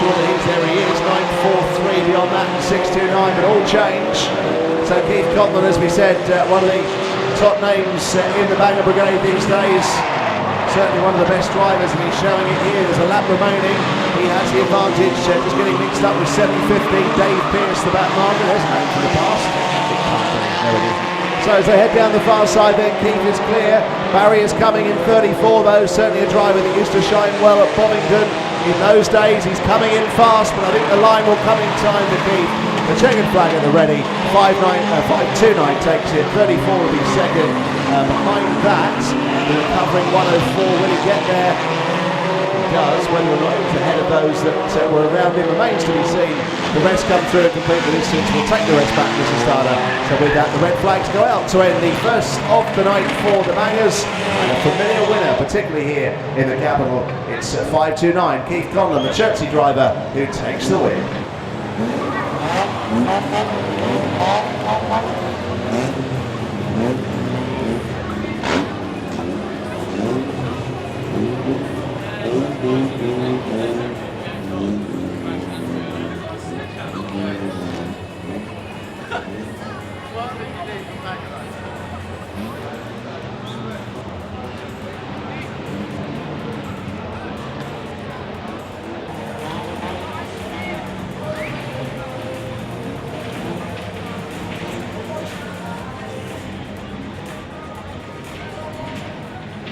saw that there he is, 9.43 beyond that, and 6.29, but all change. So Keith Conlon, as we said, one of the top names in the Banger Brigade these days. Certainly one of the best drivers, and he's showing it here. There's a lap remaining. He has the advantage, just getting mixed up with 750. Dave Pearce, the back marker. There's a name from the past. No, it isn't. So as they head down the far side, then Keith is clear. Barry is coming in 34, though. Certainly a driver that used to shine well at Bovington in those days. He's coming in fast, but I think the line will come in time for Keith. The checkered flag at the ready. 5.29 takes it. 34 will be second. Behind that, they're covering 104. Will he get there? He does. Whether or not it was ahead of those that were around him remains to be seen. The rest come through and complete the distance. We'll take the rest back, Mr. Starter. So with that, the red flags go out to end the first of the night for the Bangers. And a familiar winner, particularly here in the capital. It's 5.29. Keith Conlon, the Chertsey driver, who takes the win.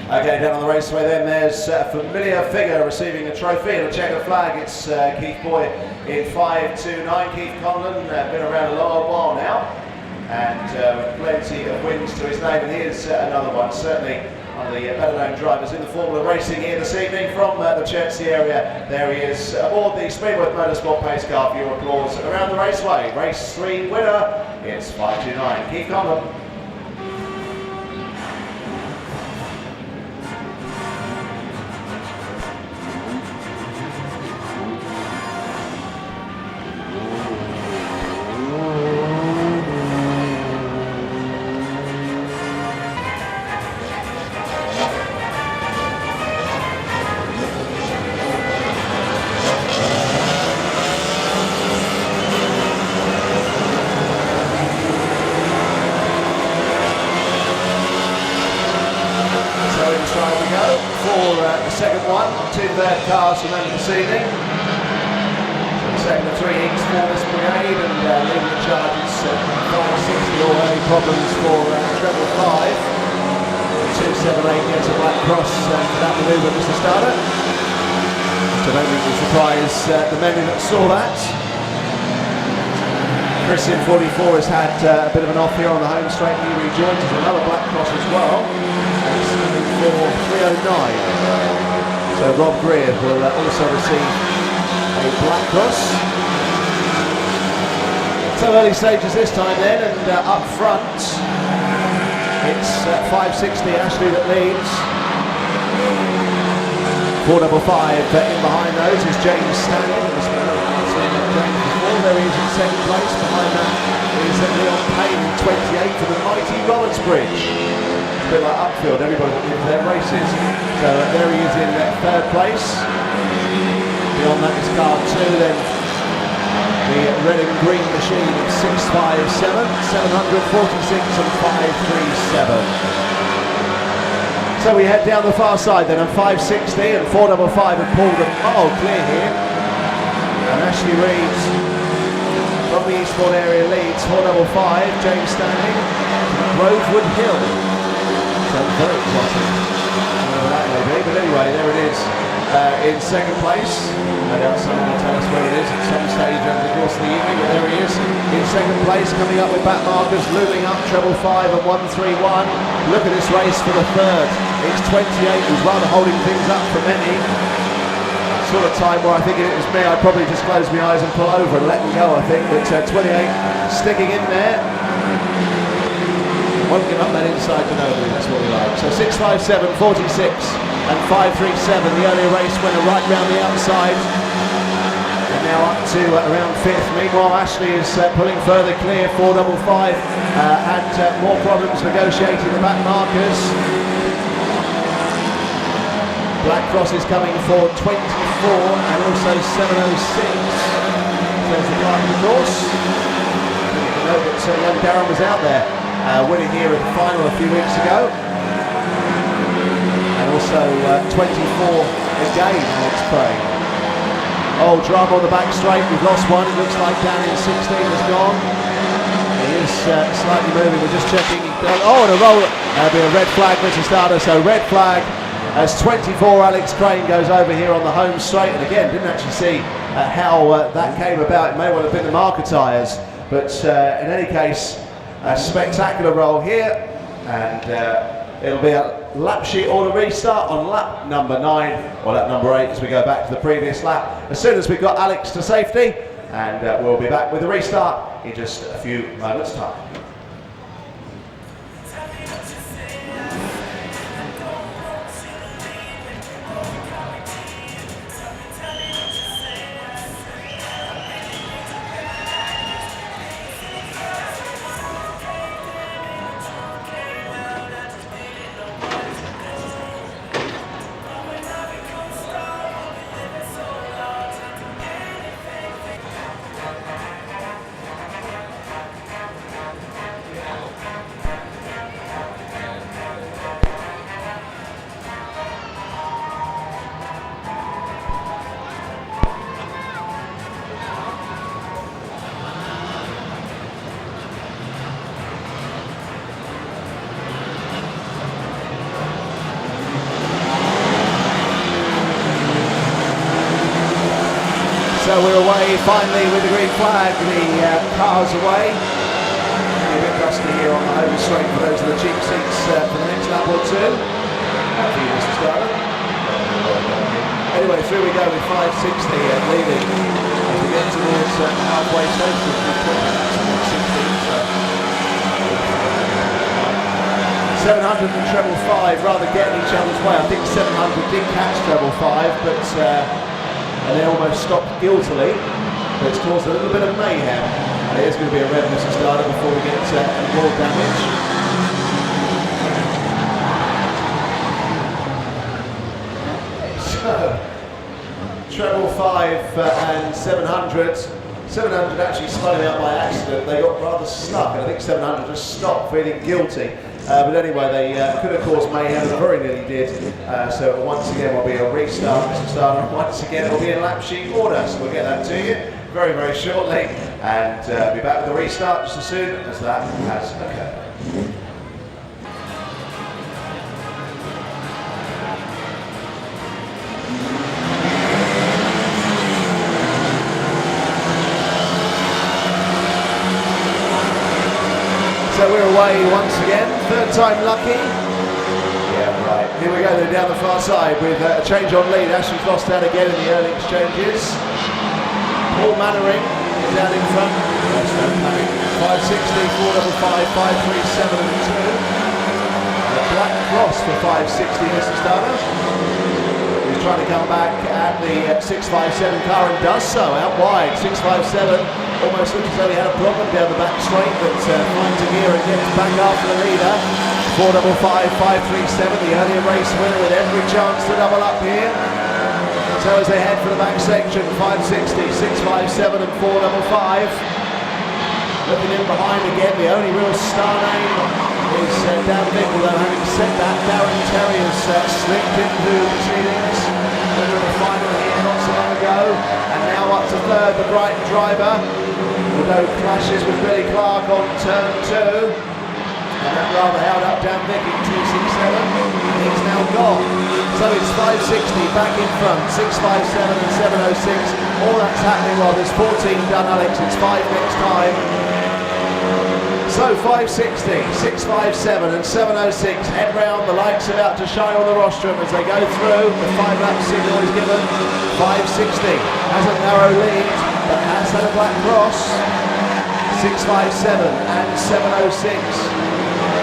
Okay, down on the raceway then there's a familiar figure receiving a trophy and a checkered flag. It's Keith Boy in 5.29. Keith Conlon, been around a long while now, and plenty of wins to his name, and here's another one, certainly one of the better known drivers in the Formula Racing here this evening from the Chertsey area. There he is aboard the Speedworth Motorsport pace car. For your applause around the raceway. Race 3 winner, it's 5.29. Keith Conlon. Second one, 2/3 cars remaining this evening. So the second of 3 heats for this brigade, and leading the charge is 560. All early problems for treble 5. 278 gets a black cross for that manoeuvre, Mr. Starter. So don't think you'll surprise the many that saw that. Chris in 44 has had a bit of an off here on the home straight. He rejoins us, another black cross as well. And it's coming for 309. So Rob Greer will also receive a black cross. So early stages this time then, and up front it's 560 Ashley that leads. 455 in behind those is James Stanley. There he is in second place. Behind that is Leon Payne in 28 for the mighty Roberts Bridge. It's a bit like Upfield, everybody wins their races. So there he is in third place. Beyond that is car 2, then the red and green machine of 657, 746 and 537. So we head down the far side then, and 560 and 455 have pulled a mile clear here. And Ashley Reed from the Eastbourne area leads. 455, James Stanley, Grovewood Hill. So very exciting. Whatever that may be, but anyway, there it is in second place. No doubt someone will tell us where it is at some stage over the course of the evening, but there he is in second place, coming up with back markers, looming up treble 5 and 131. Look at this race for the third. It's 28, who's rather holding things up for many. Sort of time where I think if it was me, I'd probably just close my eyes and pull over and let them go, I think. But 28 sticking in there. Won't give up that inside to nobody, that's what we like. So 657, 46 and 537, the earlier race winner right round the outside. And now up to around 5th. Meanwhile, Ashley is pulling further clear. 455 had more problems negotiating the back markers. Black Cross is coming for 24 and also 706. There's the climb of the course. You know that young Darren was out there winning here at the final a few weeks ago. And also 24 again, Alex Crane. Oh, drum on the back straight, we've lost one. It looks like down in 16 has gone. He is slightly moving, we're just checking. Oh, and a roll. That'll be a red flag, Mr. Starter, so red flag. As 24, Alex Crane goes over here on the home straight, and again, didn't actually see how that came about. It may well have been the marker tyres, but in any case, a spectacular roll here, and it'll be a lap sheet order restart on lap number 9, or lap number 8 as we go back to the previous lap. As soon as we've got Alex to safety, and we'll be back with the restart in just a few moments' time. So we're away finally with the green flag, the car's away. A bit dusty here on the home straight for those of the cheap seats for the next lap or two. Thank you, Mr. Starter. Anyway, through we go with 560 leading as we get towards halfway station. 700 and treble 5 rather getting each other's way. I think 700 did catch treble 5, but and they almost stopped guiltily, but it's caused a little bit of mayhem. And it is going to be a red, Mr. Starter, before we get any more damage. So, treble 5 and 700. 700 actually spun out by accident. They got rather stuck, and I think 700 just stopped feeling guilty. But anyway, they could have caused mayhem, they very nearly did. So once again will be a restart, Mr. Starter, and once again it will be in lap sheet order. So we'll get that to you very, very shortly, and be back with the restart just as soon as that has occurred. So we're away once again, third time lucky. Yeah, right. Here we go, they're down the far side with a change on lead. Ashley lost out again in the early exchanges. Paul Mannering is down in front. 560, 455, 537 and 2. Black Cross for 560, Mr. Starter. He's trying to come back at the 657 car and does so, out wide, 657. Almost looks as though he had a problem down the back straight, but finds a gear and gets back after the leader. 455, 537, the earlier race winner with every chance to double up here. So as they head for the back section, 560, 657 and 455. Looking in behind again, the only real star name is Dan Vick, although having said that, Darren Terry has slipped into proceedings. Winner of the final here not so long ago, and now up to third, the Brighton driver. Although clashes with Billy Clark on turn 2, and that rather held up Dan Vick in 267, he's now gone. So it's 560 back in front, 657 and 706. All that's happening while there's 14 done, Alex. It's 5 next time. So 560, 657 and 706 head round. The lights about to shine on the rostrum as they go through. The 5-lap signal is given. 560 has a narrow lead, but has had a Black Cross. 657 and 706.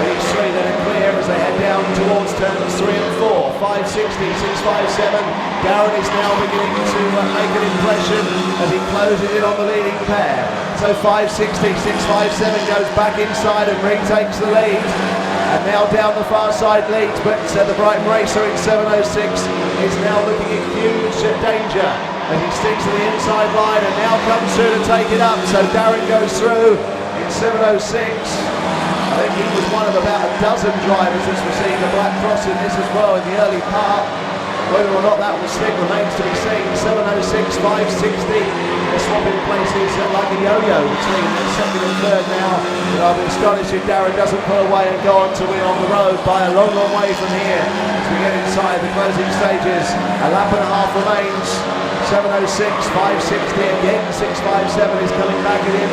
These three then are clear as they head down towards turns 3 and 4. 560, 657. Darren is now beginning to make an impression as he closes in on the leading pair. So 560, 657 goes back inside and retakes the lead. And now down the far side leads, but the Brighton Racer in 7:06 is now looking in huge danger as he sticks to the inside line and now comes through to take it up. So Darren goes through in 7:06. I think he was one of about a dozen drivers that's received a black cross in this as well in the early part. Whether or not that will stick remains to be seen. 7:06, 5:60. They're swapping places like a yo-yo between second and third now. But I'll be astonished if Darren doesn't pull away and go on to win on the road by a long, long way from here. As we get inside the closing stages, a lap and a half remains. 7:06, 5:60 again. 6:57 is coming back at him.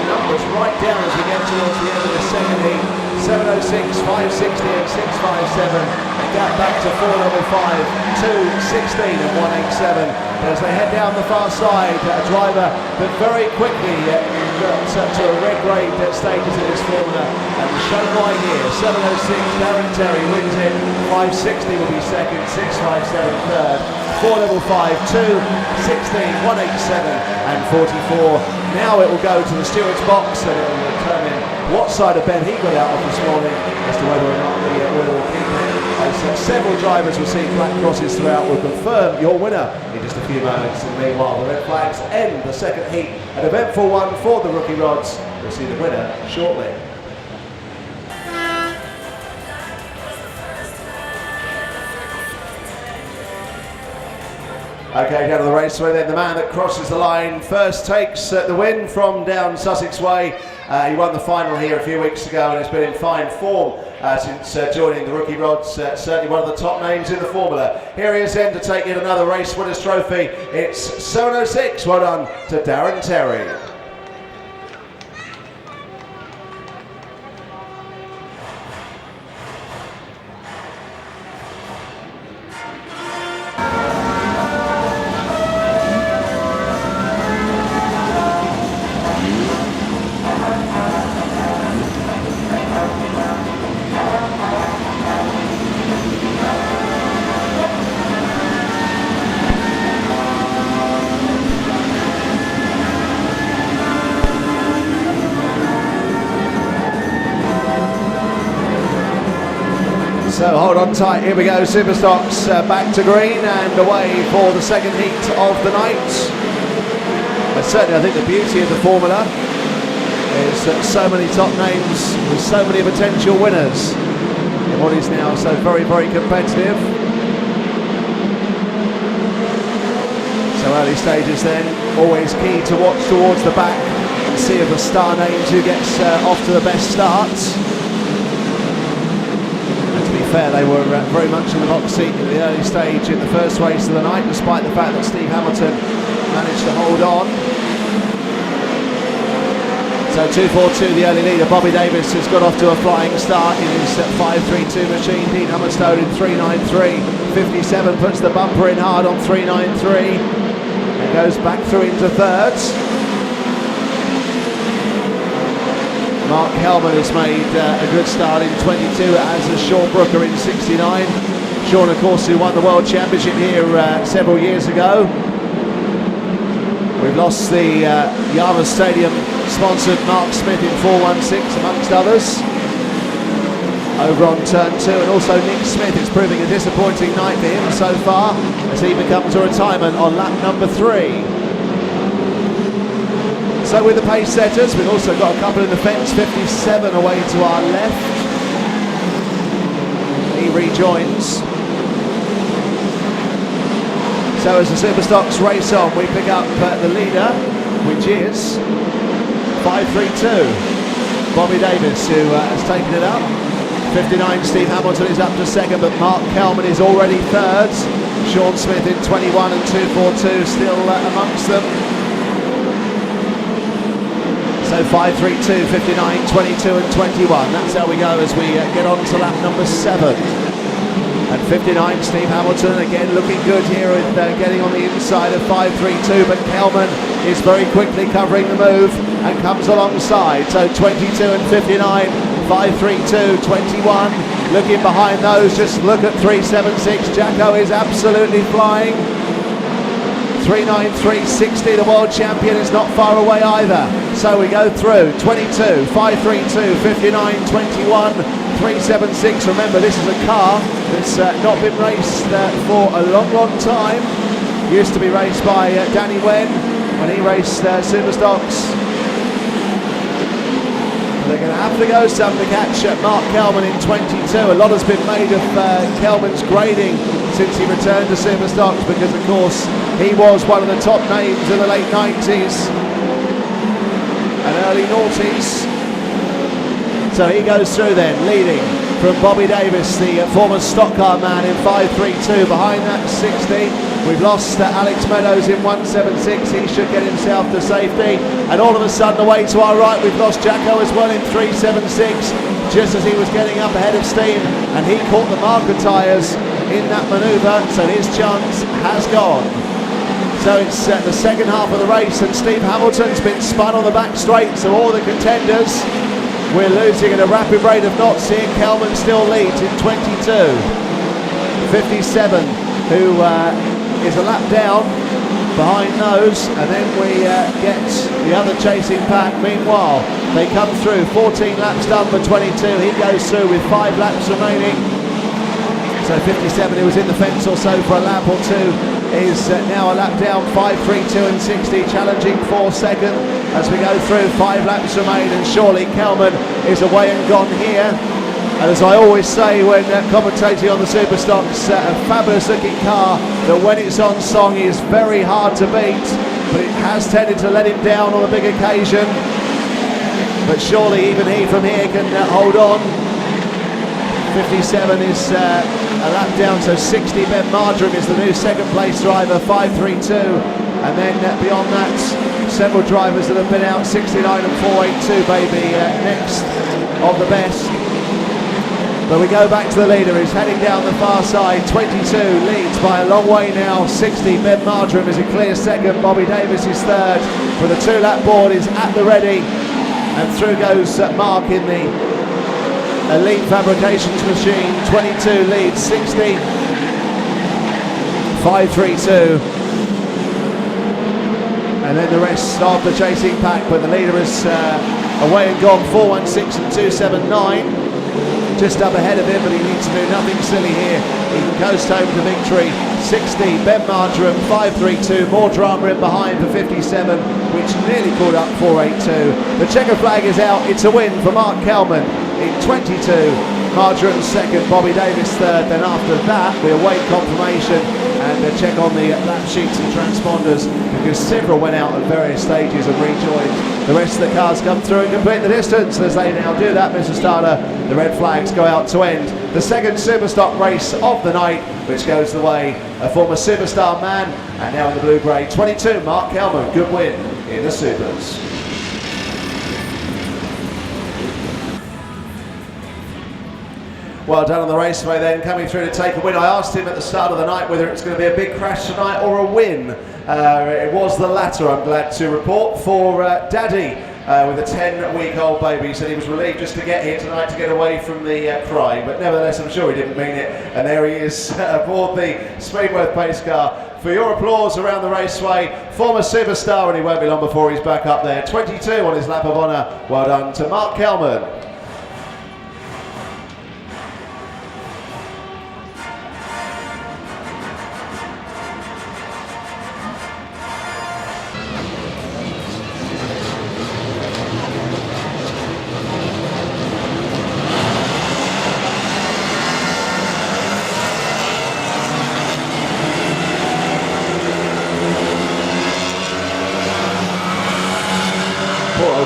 Numbers right down as we get towards the end of the second heat. 7:06, 5:60 and 6:57. A gap back to 4:05, 2:16 and 1:87. As they head down the far side, a driver that very quickly got to a red grade status in this formula. And show why here. 7:06, Darren Terry wins it. 5:60 will be second, 6:57 third. 4:05, 2:16, 1:87 and 44. Now it will go to the steward's box and it will determine what side of bed he got out of this morning as to whether or not the winner will keep it. As several drivers received black crosses throughout, will confirm your winner in just a few moments. And meanwhile, the red flags end the second heat. An eventful one for the rookie rods. We'll see the winner shortly. Okay, down to the raceway then, the man that crosses the line first takes the win from down Sussex Way. He won the final here a few weeks ago and has been in fine form since joining the rookie rods. Certainly one of the top names in the formula. Here he is then to take in another race winners trophy. It's 7:06. Well done to Darren Terry. So hold on tight, here we go, Superstocks back to green and away for the second heat of the night. But certainly I think the beauty of the formula is that so many top names with so many potential winners in what is now so very, very competitive. So early stages then, always key to watch towards the back and see of the star names who gets off to the best starts. Fair, they were very much in the box seat at the early stage in the first race of the night, despite the fact that Steve Hamilton managed to hold on. So 2:42, the early leader, Bobby Davis, has got off to a flying start in his 5:32 machine. Dean Hummerstone in 3:93. 57 puts the bumper in hard on 3:93 and goes back through into thirds. Mark Hellman has made a good start in 22, as has Sean Brooker in 69. Sean, of course, who won the World Championship here several years ago. We've lost the Yarmouth Stadium sponsored Mark Smith in 4:16, amongst others, over on turn 2, and also Nick Smith. It's proving a disappointing night for him so far as he becomes a retirement on lap number 3. So with the pace setters, we've also got a couple in the fence. 57 away to our left. He rejoins. So as the Superstocks race on, we pick up the leader, which is 5:32. Bobby Davis, who has taken it up. 59, Steve Hamilton is up to second, but Mark Kelman is already third. Sean Smith in 21 and 2:42 still amongst them. So 5:32, 59, 22 and 21. That's how we go as we get on to lap number 7. And 59, Steve Hamilton, again looking good here with getting on the inside of 5:32, but Kelman is very quickly covering the move and comes alongside. So 22 and 59, 5:32, 21. Looking behind those, just look at 3:76. Jacko is absolutely flying. 3:93.60, the world champion is not far away either. So we go through 22, 5:32, 59, 21, 376. Remember, this is a car that's not been raced for a long time. Used to be raced by Danny Wen when he raced Superstocks. They're going to have to go some to catch Mark Kelman in 22. A lot has been made of Kelman's grading since he returned to Superstocks, because of course he was one of the top names in the late 90s and early noughties. So he goes through then, leading from Bobby Davis, the former stock car man, in 5.32. Behind that 60, we've lost Alex Meadows in 1.76. He should get himself to safety. And all of a sudden, away to our right, we've lost Jacko as well in 3.76, just as he was getting up ahead of steam, and he caught the marker tyres in that manoeuvre, so his chance has gone. So it's the second half of the race, and Steve Hamilton's been spun on the back straight, so all the contenders, we're losing at a rapid rate of knots here. Kelman still leads in 22. 57, who is a lap down behind those, and then we get the other chasing pack. Meanwhile, they come through, 14 laps done for 22. He goes through with 5 laps remaining. So 57, who was in the fence or so for a lap or two, is now a lap down, 5.32 and 60, challenging for second as we go through. 5 laps remain, and surely Kelman is away and gone here. And as I always say when commentating on the Superstocks, a fabulous looking car that when it's on song is very hard to beat, but it has tended to let him down on a big occasion. But surely even he from here can hold on. 57 is a lap down, so 60. Ben Marjoram is the new second place driver, 5.32. And then beyond that, several drivers that have been out, 69 and 4.82, baby, next of the best. But we go back to the leader, who's heading down the far side. 22 leads by a long way now. 60, Ben Marjoram is a clear second. Bobby Davis is third. But the 2-lap board is at the ready. And through goes Mark in the Elite Fabrications machine. 22 leads, 60. 5.32. And then the rest of the chasing pack. But the leader is away and gone. 4.16 and 2.79. Just up ahead of him, but he needs to do nothing silly here. He can coast home to victory. 60, Ben Marjoram, 5.32. More drama in behind for 57, which nearly caught up 4.82. The checker flag is out. It's a win for Mark Kelman in 22. Marjoram second, Bobby Davis third. Then after that, we await confirmation and check on the lap sheets and transponders, because several went out at various stages and rejoined. The rest of the cars come through and complete the distance. As they now do that, Mr. Starter, the red flags go out to end the second Superstock race of the night, which goes the way of former Superstar man, and now in the blue-grey 22, Mark Kelman. Good win in the Supers. Well done on the raceway then, coming through to take a win. I asked him at the start of the night whether it's going to be a big crash tonight or a win. It was the latter, I'm glad to report, for Daddy with a 10-week-old baby. He said he was relieved just to get here tonight to get away from the crying, but nevertheless I'm sure he didn't mean it. And there he is aboard the Speedworth pace car. For your applause around the raceway, former Superstar, and he won't be long before he's back up there. 22 on his lap of honour. Well done to Mark Kelman.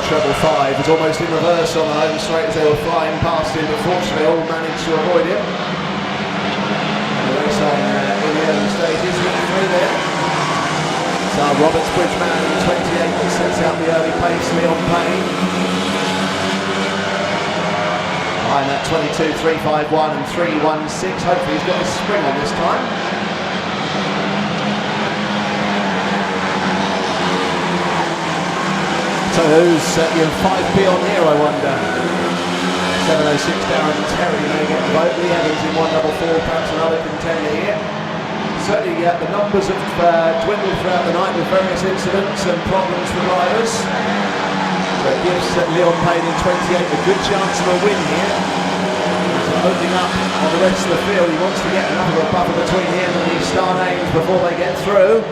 Treble 5 was almost in reverse on the home straight as they were flying past him, but fortunately all managed to avoid him. And the race on in the early stages, winning through there. So Roberts Bridgeman in 28 that sets out the early pace, Leon Payne. Behind that 22, 3.51 and 3.16. Hopefully he's got his spring on this time. So who's your 5p on here, I wonder? 7.06 Darren Terry may get the vote. Lee Evans in 1.44, perhaps another contender here. Certainly the numbers have dwindled throughout the night with various incidents and problems for drivers. So it gives Leon Payne in 28 a good chance of a win here. opening up on the rest of the field. He wants to get another buffer between him and these star names before they get through.